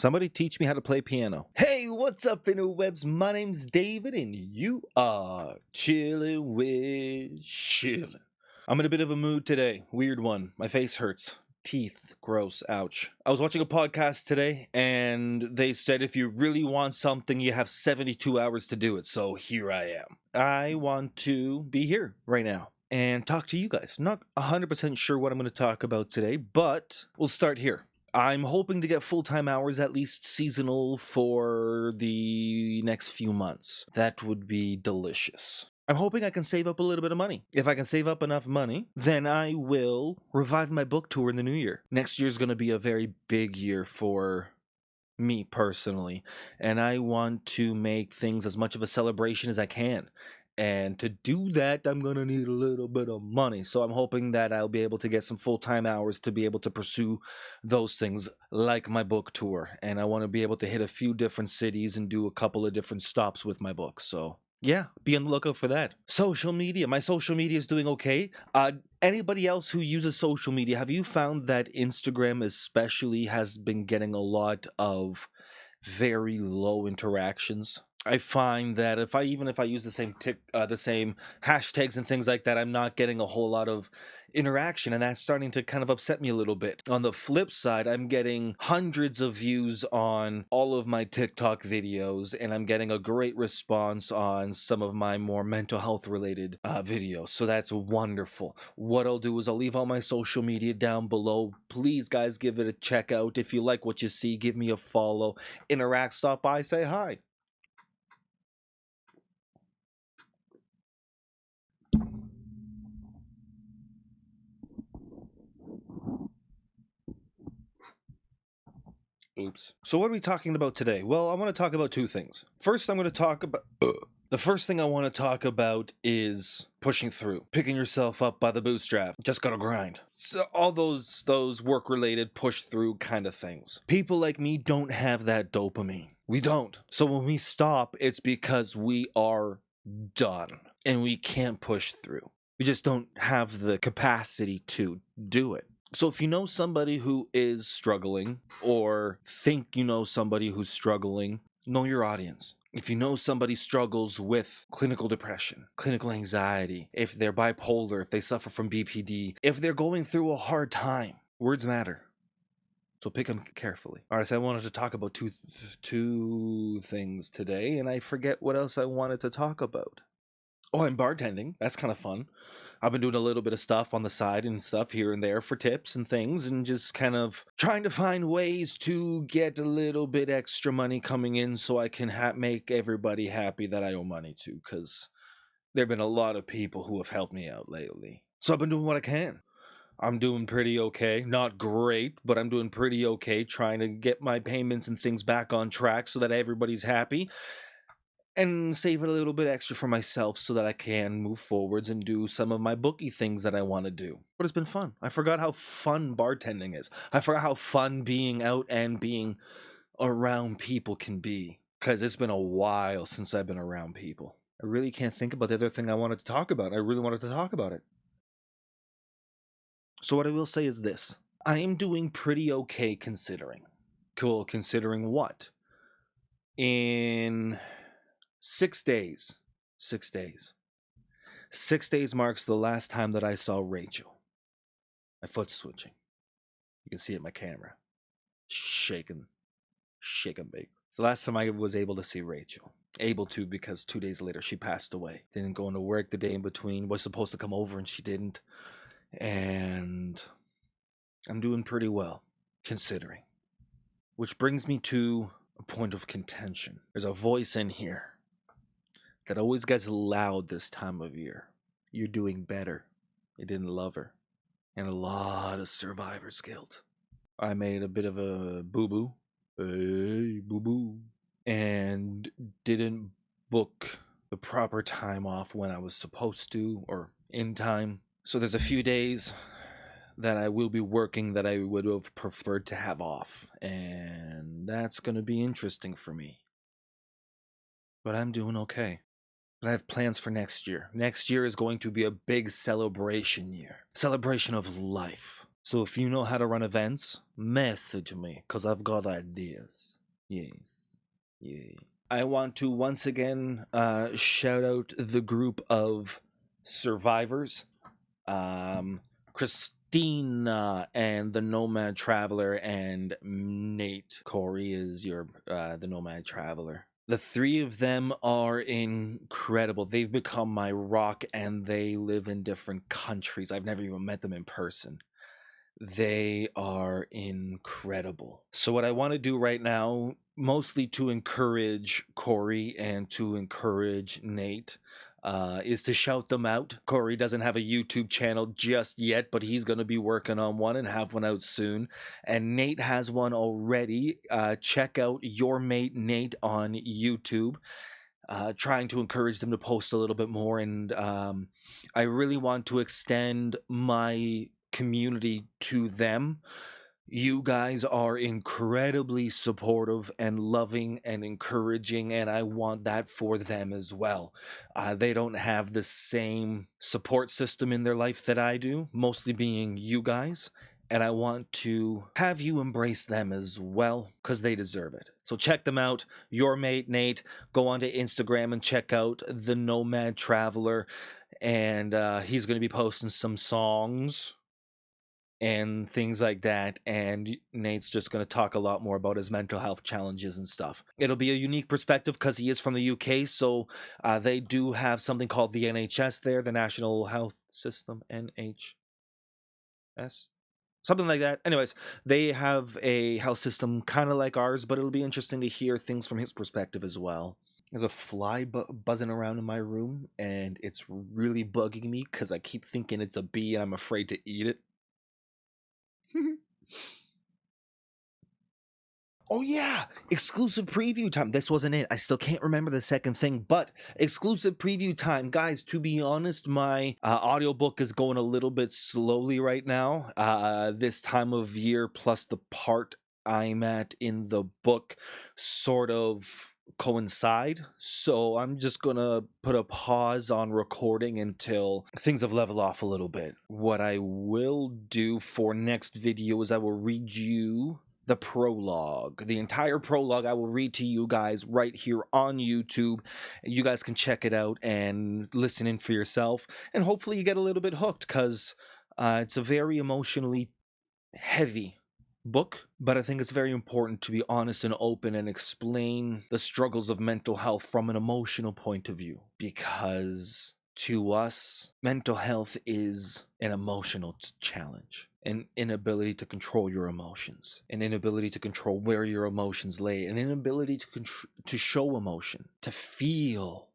Somebody teach me how to play piano. Hey, what's up, interwebs? My name's David, and you are chilling with Schilling. I'm in a bit of a mood today. Weird one. My face hurts. Teeth. Gross. Ouch. I was watching a podcast today, and they said if you really want something, you have 72 hours to do it. So here I am. I want to be here right now and talk to you guys. Not 100% sure what I'm going to talk about today, but we'll start here. I'm hoping to get full-time hours, at least seasonal, for the next few months. That would be delicious. I'm hoping I can save up a little bit of money. If I can save up enough money, then I will revive my book tour in the new year. Next year's going to be a very big year for me personally, and I want to make things as much of a celebration as I can. And to do that, I'm going to need a little bit of money. So I'm hoping that I'll be able to get some full-time hours to be able to pursue those things like my book tour. And I want to be able to hit a few different cities and do a couple of different stops with my book. So yeah, be on the lookout for that. Social media. My social media is doing okay. Anybody else who uses social media, have you found that Instagram especially has been getting a lot of very low interactions? I find that if I use the same hashtags and things like that, I'm not getting a whole lot of interaction, and that's starting to kind of upset me a little bit. On the flip side, I'm getting hundreds of views on all of my TikTok videos, and I'm getting a great response on some of my more mental health related videos. So that's wonderful. What I'll do is I'll leave all my social media down below. Please, guys, give it a check out. If you like what you see, give me a follow, interact, stop by, say hi. Oops. So what are we talking about today? Well, I want to talk about two things. First, I'm going to talk about... The first thing I want to talk about is pushing through, picking yourself up by the bootstrap. Just gotta grind. So all those work-related push-through kind of things. People like me don't have that dopamine. We don't. So when we stop, it's because we are done and we can't push through. We just don't have the capacity to do it. So if you know somebody who is struggling, or think you know somebody who's struggling, know your audience. If you know somebody struggles with clinical depression, clinical anxiety, if they're bipolar, if they suffer from BPD, if they're going through a hard time, words matter. So pick them carefully. All right, so I wanted to talk about two things today, and I forget what else I wanted to talk about. Oh, I'm bartending. That's kind of fun. I've been doing a little bit of stuff on the side and stuff here and there for tips and things, and just kind of trying to find ways to get a little bit extra money coming in so I can make everybody happy that I owe money to, because there have been a lot of people who have helped me out lately. So I've been doing what I can. I'm doing pretty okay. Not great, but I'm doing pretty okay, trying to get my payments and things back on track so that everybody's happy, and save a little bit extra for myself so that I can move forwards and do some of my bookie things that I want to do. But it's been fun. I forgot how fun bartending is. I forgot how fun being out and being around people can be, because it's been a while since I've been around people. I really can't think about the other thing I wanted to talk about. I really wanted to talk about it. So what I will say is this. I am doing pretty okay considering. Cool, considering what? In 6 days. 6 days. 6 days marks the last time that I saw Rachel. My foot's switching. You can see it in my camera. Shaking big. It's the last time I was able to see Rachel. Able to, because 2 days later she passed away. Didn't go into work the day in between. Was supposed to come over and she didn't. And I'm doing pretty well, considering. Which brings me to a point of contention. There's a voice in here that always gets loud this time of year. You're doing better. You didn't love her. And a lot of survivor's guilt. I made a bit of a boo-boo. Hey, boo-boo. And didn't book the proper time off when I was supposed to, or in time. So there's a few days that I will be working that I would have preferred to have off. And that's going to be interesting for me. But I'm doing okay. But I have plans for next year. Next year is going to be a big celebration year. Celebration of life. So if you know how to run events, message me, because I've got ideas. Yes. Yeah. I want to once again shout out the group of survivors. Christina and the Nomad Traveler, and Nate. Corey is your the Nomad Traveler. The three of them are incredible. They've become my rock, and they live in different countries. I've never even met them in person. They are incredible. So what I want to do right now, mostly to encourage Corey and to encourage Nate, is to shout them out. Corey doesn't have a YouTube channel just yet, but he's going to be working on one and have one out soon. And Nate has one already. Check out Your Mate Nate on YouTube. Trying to encourage them to post a little bit more. And I really want to extend my community to them. You guys are incredibly supportive and loving and encouraging, and I want that for them as well. They don't have the same support system in their life that I do, mostly being you guys. And I want to have you embrace them as well, because they deserve it. So check them out. Your Mate Nate. Go onto Instagram and check out the Nomad Traveler. And he's going to be posting some songs and things like that. And Nate's just going to talk a lot more about his mental health challenges and stuff. It'll be a unique perspective because he is from the UK. So they do have something called the NHS there, the National Health System, NHS. Something like that. Anyways, they have a health system kind of like ours, but it'll be interesting to hear things from his perspective as well. There's a fly buzzing around in my room, and it's really bugging me because I keep thinking it's a bee and I'm afraid to eat it. Oh yeah, exclusive preview time. This wasn't it. I still can't remember the second thing, but exclusive preview time. Guys, to be honest, my audiobook is going a little bit slowly right now. This time of year, plus the part I'm at in the book sort of coincide. So I'm just gonna put a pause on recording until things have leveled off a little bit. What I will do for next video is I will read you the prologue. The entire prologue I will read to you guys right here on YouTube. You guys can check it out and listen in for yourself. And hopefully you get a little bit hooked, because it's a very emotionally heavy book, but I think it's very important to be honest and open and explain the struggles of mental health from an emotional point of view, because to us, mental health is an emotional challenge, an inability to control your emotions, an inability to control where your emotions lay, an inability to show emotion, to feel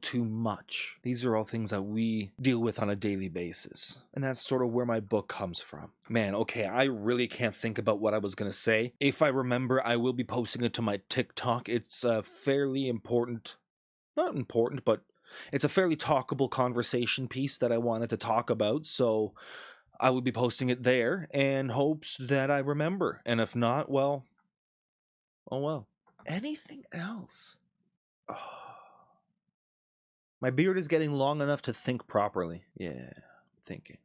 too much. These are all things that we deal with on a daily basis. And that's sort of where my book comes from. Man, okay, I really can't think about what I was going to say. If I remember, I will be posting it to my TikTok. It's a fairly important, not important, but it's a fairly talkable conversation piece that I wanted to talk about. So I will be posting it there in hopes that I remember. And if not, well, oh well. Anything else? Oh. My beard is getting long enough to think properly. Yeah, thinking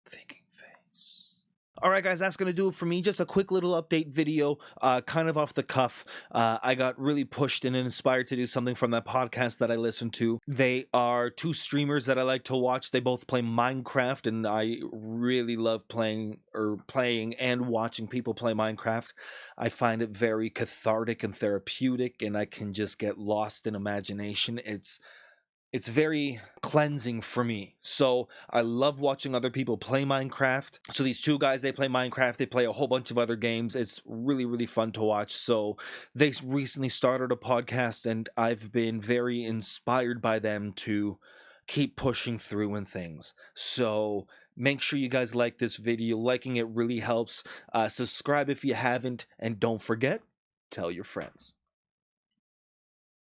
face. All right, guys, that's going to do it for me. Just a quick little update video, kind of off the cuff. I got really pushed and inspired to do something from that podcast that I listened to. They are two streamers that I like to watch. They both play Minecraft, and I really love playing and watching people play Minecraft. I find it very cathartic and therapeutic, and I can just get lost in imagination. It's very cleansing for me. So I love watching other people play Minecraft. So these two guys, they play Minecraft. They play a whole bunch of other games. It's really, really fun to watch. So they recently started a podcast, and I've been very inspired by them to keep pushing through and things. So make sure you guys like this video. Liking it really helps. Subscribe if you haven't. And don't forget, tell your friends.